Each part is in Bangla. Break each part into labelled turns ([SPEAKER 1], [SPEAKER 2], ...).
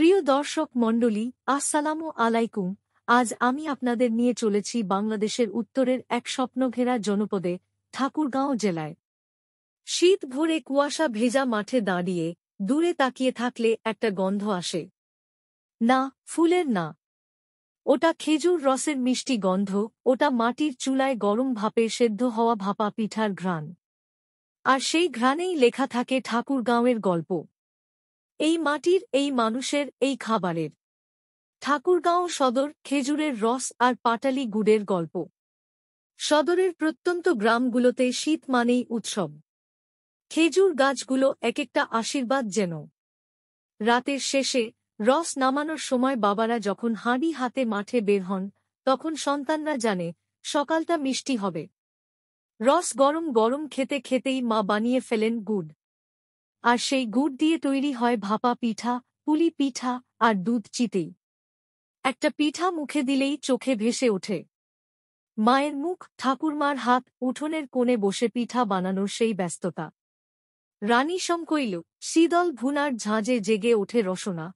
[SPEAKER 1] প্রিয় দর্শক মণ্ডলী, আসসালামু আলাইকুম। আজ আমি আপনাদের নিয়ে চলেছি বাংলাদেশের উত্তরের এক স্বপ্নঘেরা জনপদে, ঠাকুরগাঁও জেলায়। শীত ভোরে কুয়াশা ভেজা মাঠে দাঁড়িয়ে দূরে তাকিয়ে থাকলে একটা গন্ধ আসে। না, ফুলের না, ওটা খেজুর রসের মিষ্টি গন্ধ, ওটা মাটির চুলায় গরম ভাপে সেদ্ধ হওয়া ভাপা পিঠার ঘ্রাণ। আর সেই ঘ্রাণেই লেখা থাকে ঠাকুরগাঁওয়ের গল্প। এই মাটির, এই মানুষের, এই খাবারের। ঠাকুরগাঁও সদর, খেজুরের রস আর পাটালি গুড়ের গল্প। সদরের প্রত্যন্ত গ্রামগুলোতে শীত মানেই উৎসব। খেজুর গাছগুলো একেকটা আশীর্বাদ যেন। রাতের শেষে রস নামানোর সময় বাবারা যখন হাঁড়ি হাতে মাঠে বের হন, তখন সন্তানরা জানে সকালটা মিষ্টি হবে। রস গরম গরম খেতে খেতেই মা বানিয়ে ফেলেন গুড়। আর সেই গুড় দিয়ে তৈরি হয় ভাপা পিঠা, পুলি পিঠা আর দুধ চিতেই। একটা পিঠা মুখে দিলেই চোখে ভেসে ওঠে মায়ের মুখ, ঠাকুরমার হাত, উঠোনের কোণে বসে পিঠা বানানোর সেই ব্যস্ততা। রানী সমকৈল, শীতল ভুনার ঝাঁঝে জেগে ওঠে রসনা।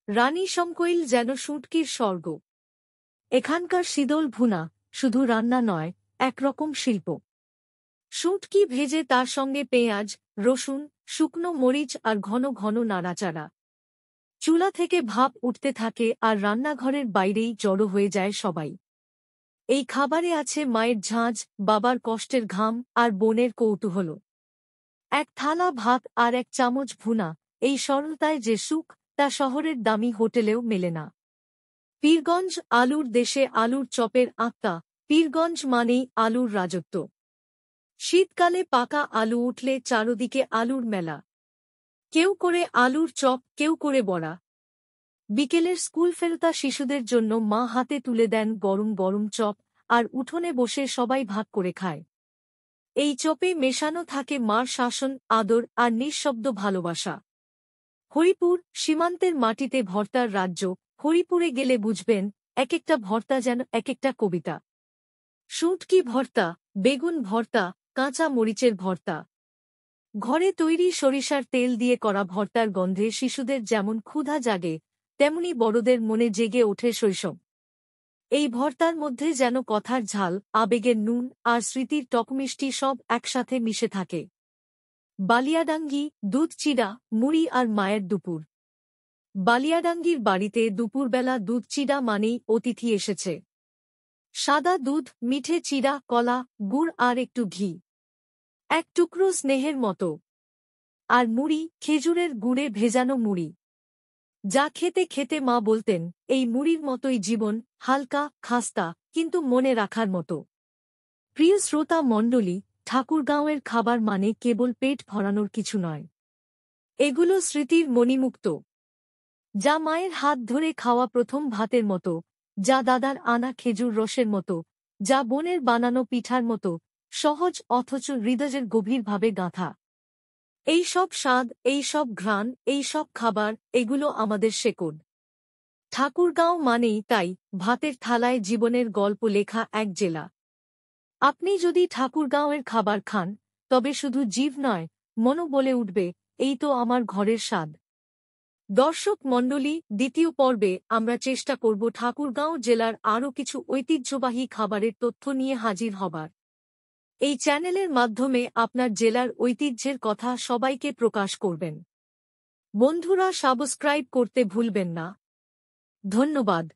[SPEAKER 1] রানী সমকৈল যেন শুঁটকির স্বর্গ। এখানকার শীতল ভুনা শুধু রান্না নয়, একরকম শিল্প। শুঁটকি ভেজে তার সঙ্গে পেঁয়াজ, রসুন, শুকনো মরিচ আর ঘন ঘন নাড়াচাড়া। চুলা থেকে ভাপ উঠতে থাকে আর রান্নাঘরের বাইরেই জড়ো হয়ে যায় সবাই। এই খাবারে আছে মায়ের ঝাঁঝ, বাবার কষ্টের ঘাম আর বোনের কৌতূহল। এক থালা ভাত আর এক চামচ ভুনা, এই সরলতায় যে সুখ, তা শহরের দামি হোটেলেও মেলে না। পীরগঞ্জ, আলুর দেশে আলুর চপের আত্মা। পীরগঞ্জ মানেই আলুর রাজত্ব। শীতকালে পাকা আলু উঠলে চারদিকে আলুর মেলা। কেউ করে আলুর চপ, কেউ করে বড়া। বিকেলের স্কুল ফেরতা শিশুদের জন্য মা হাতে তুলে দেন গরম গরম চপ, আর উঠোনে বসে সবাই ভাগ করে খায়। এই চপে মেশানো থাকে মার শাসন, আদর আর নিঃশব্দ ভালোবাসা। হরিপুর, সীমান্তের মাটিতে ভর্তার রাজ্য। হরিপুরে গেলে বুঝবেন, এক একটা ভর্তা যেন এক একটা কবিতা। শুঁটকি ভর্তা, বেগুন ভর্তা, কাঁচা মরিচের ভর্তা। ঘরে তৈরি সরিষার তেল দিয়ে করা ভর্তার গন্ধে শিশুদের যেমন ক্ষুধা জাগে, তেমনি বড়দের মনে জেগে ওঠে শৈশব। এই ভর্তার মধ্যে যেন কথার ঝাল, আবেগের নুন আর স্মৃতির টকমিষ্টি সব একসাথে মিশে থাকে। বালিয়াডাঙ্গি, দুধ চিড়া, মুড়ি আর মায়ের দুপুর। বালিয়াডাঙ্গির বাড়িতে দুপুরবেলা দুধ চিড়া মানেই অতিথি এসেছে। সাদা দুধ, মিঠে চিড়া, কলা, গুড় আর একটু ঘি। এক টুকরো স্নেহের মতো। আর মুড়ি, খেজুরের গুড়ে ভেজানো মুড়ি, যা খেতে খেতে মা বলতেন, এই মুড়ির মতোই জীবন, হালকা, খাস্তা, কিন্তু মনে রাখার মতো। প্রিয় শ্রোতা মণ্ডলী, ঠাকুরগাঁওয়ের খাবার মানে কেবল পেট ভরানোর কিছু নয়। এগুলো স্মৃতির মণিমুক্ত। যা মায়ের হাত ধরে খাওয়া প্রথম ভাতের মতো, যা দাদার আনা খেজুর রসের মতো, যা বোনের বানানো পিঠার মতো, সহজ অথচ হৃদয়ের গভীরভাবে গাঁথা। এই সব স্বাদ, এই সব ঘ্রাণ, এই সব খাবার, এগুলো আমাদের শেকড়। ঠাকুরগাঁও মানেই তাই ভাতের থালায় জীবনের গল্প লেখা এক জেলা। আপনি যদি ঠাকুরগাঁওয়ের খাবার খান, তবে শুধু জিভ নয়, মনও বলে উঠবে, এই তো আমার ঘরের স্বাদ। দর্শক মণ্ডলী, দ্বিতীয় পর্বে আমরা চেষ্টা করব ঠাকুরগাঁও জেলার আরও কিছু ঐতিহ্যবাহী খাবারের তথ্য নিয়ে হাজির হবার। এই চ্যানেলের মাধ্যমে আপনার জেলার ঐতিহ্যের কথা সবাইকে প্রকাশ করবেন। বন্ধুরা, সাবস্ক্রাইব করতে ভুলবেন না। ধন্যবাদ।